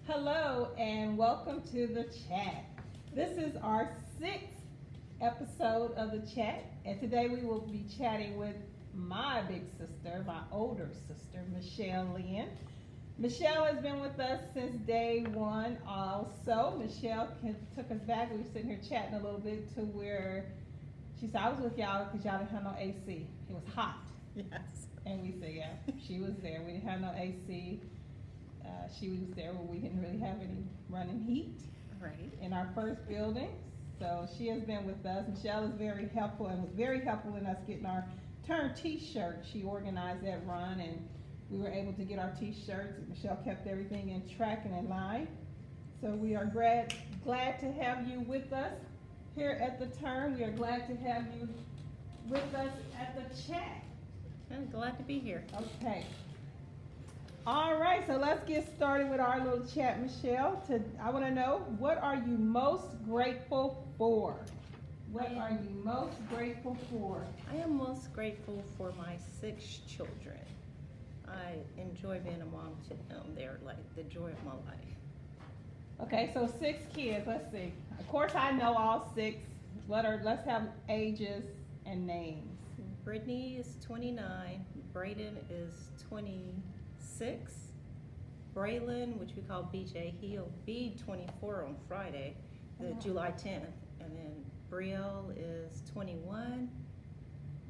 Hello and welcome to the chat. This is our sixth episode of the chat, and today we will be chatting with my big sister, my older sister, Michelle Lynn. Michelle has been with us since day one also. Michelle took us back. We were sitting here chatting a little bit to where she said, I was with y'all because y'all didn't have no AC. It was hot. Yes. And we said, yeah, she was there. We didn't have no AC. She was there when we didn't really have any running heat Right. in our first building. So she has been with us. Michelle is very helpful and was very helpful in us getting our turn t-shirt. She organized that run and we were able to get our t-shirts. Michelle kept everything in track and in line. So we are glad to have you with us here at the turn. We are glad to have you with us at the chat. I'm glad to be here. Okay. All right, so let's get started with our little chat, Michelle. I want to know, what are you most grateful for? What are you most grateful for? I am most grateful for my 6 children. I enjoy being a mom to them. They're like the joy of my life. Okay, so 6 kids. Let's see. Of course, I know all 6. Let's have ages and names. Brittany is 29. Braden is 26. Braylon, which we call BJ, he'll be 24 on Friday, July 10th. And then Brielle is 21.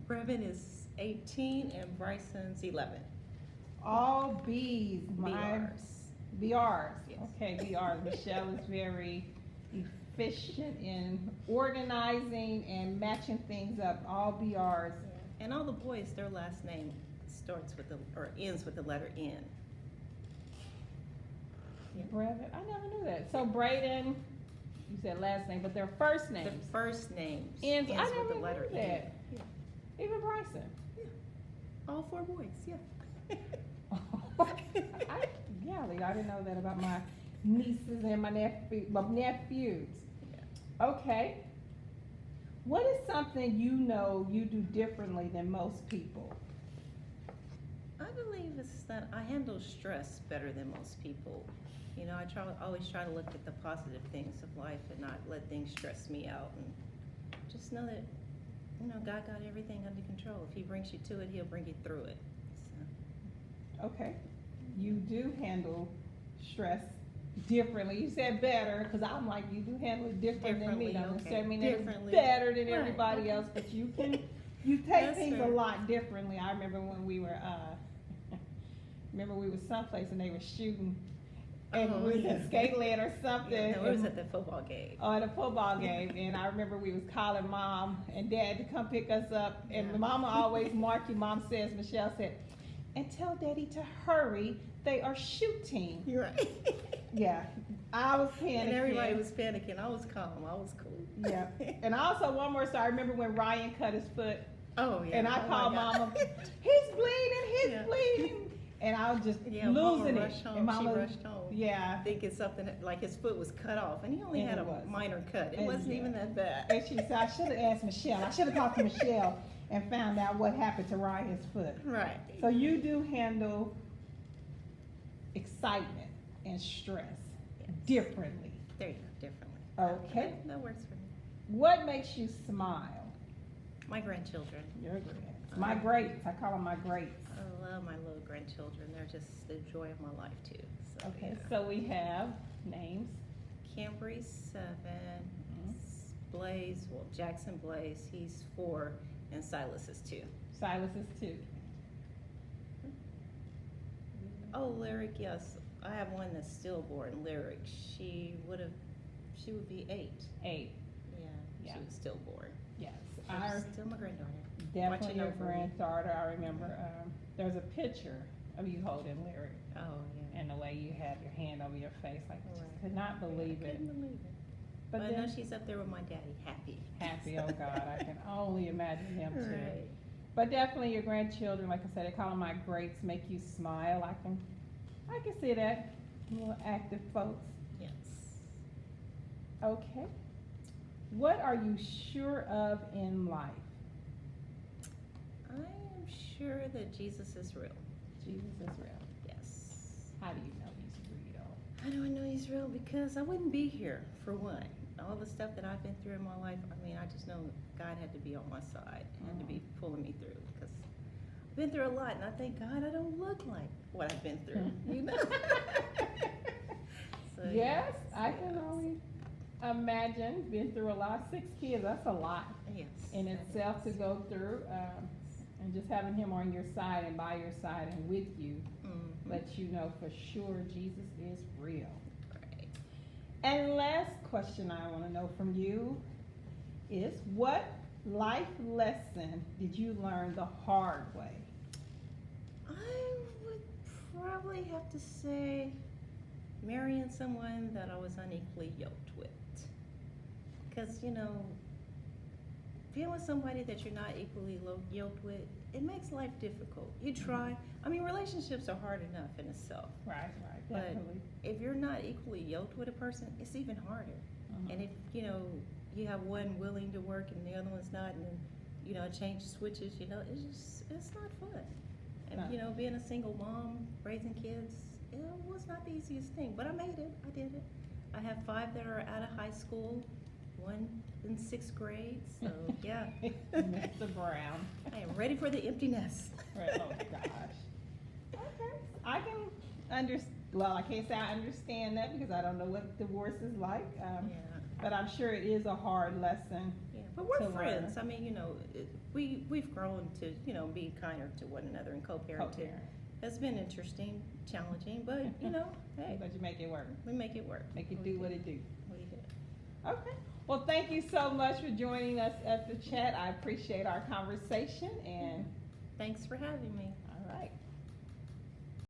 Brevin is 18, and Bryson's 11. All B's. BRs. BRs. Yes. Okay, BRs. Michelle is very efficient in organizing and matching things up. All BRs. And all the boys, their last name starts with or ends with the letter N. Yeah. Brevin, I never knew that. So Braden, you said last name, but their first The names. first names Ends, I with never the letter knew N. that. Yeah. Even Bryson. All 4 boys, yeah. I didn't know that about my nieces and my nephews. Okay. What is something you know you do differently than most people? I believe it's that I handle stress better than most people. You know, always try to look at the positive things of life and not let things stress me out. And just know that, you know, God got everything under control. If He brings you to it, He'll bring you through it. So. Okay. You do handle stress differently. You said better, because I'm like, you do handle it different than me. Differently, Don't okay. necessarily mean that it's Differently. better than Right, everybody okay. else, but you take That's things fair. a lot differently. I remember when we were someplace and they were shooting, and Oh, we was yeah. at Skateland or something. Yeah, no, it was and- at the football game. at a football game, and I remember we was calling mom and dad to come pick us up, and Yeah. mama always mark you. Mom says, Michelle said, and tell daddy to hurry, they are shooting. You're right. Yeah, I was panicking. And everybody was panicking. I was calm. I was cool. Yeah, and also one more story. I remember when Ryan cut his foot, Oh yeah. and I Oh, called my God. mama, he's bleeding, Yeah. bleeding, and I was just Yeah, losing Mama it. rushed home. And mama, She rushed home. yeah, Thinking something like his foot was cut off, and he only And had it a was. minor cut. It And wasn't yeah. even that bad. and she said, I should have asked Michelle. I should have talked to Michelle and found out what happened to Ryan's foot. Right. So you do handle excitement and stress Yes. differently. There you go. Differently. Okay. That works for me. What makes you smile? My grandchildren. Your greats. My greats. I call them my greats. I love my little grandchildren. They're just the joy of my life too. So, Okay, yeah. so we have names. Cambry 7, Mhm. Blaze. Well, Jackson Blaze. He's 4, and Silas is 2. Silas is 2. Oh, Lyric, yes. I have one that's stillborn, Lyric. She would be 8. 8. Yeah, Yeah. she was stillborn. Yes. She's Our still my granddaughter. definitely watching your over me. granddaughter. I remember there's a picture of you holding Lyric, Oh, yeah. and the way you had your hand over your face, like I just Right. could not believe I it. couldn't believe it. But I know then she's up there with my daddy, happy. happy, oh God, I can only imagine him too. Right. But definitely your grandchildren, like I said, they call them my greats, make you smile. I can see that. Little active folks. Yes. Okay. What are you sure of in life? I am sure that Jesus is real. Jesus is real. Yes. How do you know he's real? How do I know he's real? Because I wouldn't be here, for one. All the stuff that I've been through in my life, I mean, I just know God had to be on my side, had to be pulling me through, because I've been through a lot, and I thank God I don't look like what I've been through, you know? So, Yes, I can yes. only imagine, been through a lot, 6 kids, that's a lot Yes. in that itself to is. go through, and just having him on your side and by your side and with you, Mhm. lets you know for sure Jesus is real. Right. And last question I want to know from you is, what life lesson did you learn the hard way? I would probably have to say marrying someone that I was unequally yoked with. Because, you know, being with somebody that you're not equally yoked with, it makes life difficult. You try. I mean, relationships are hard enough in itself. Right, But definitely. if you're not equally yoked with a person, it's even harder. Uh-huh. And if, you know, you have one willing to work and the other one's not, and then, you know, change switches, you know, it's not fun. And, No. you know, being a single mom, raising kids, it was not the easiest thing, but I made it. I did it. I have 5 that are out of high school, 1 in 6th grade, so yeah. Mr. Brown. I am ready for the empty nest. Right, oh gosh. Okay, I can well, I can't say I understand that because I don't know what divorce is like, Yeah. but I'm sure it is a hard lesson. Yeah, but we're to friends. learn. I mean, you know, we've grown to, you know, be kinder to one another and co-parenting. Co-parent. It's been interesting, challenging, but you know, hey, But you make it work. we make it work. Make it We do what it do. We do. Okay. Well, thank you so much for joining us at the chat. I appreciate our conversation and Thanks for having me. all right.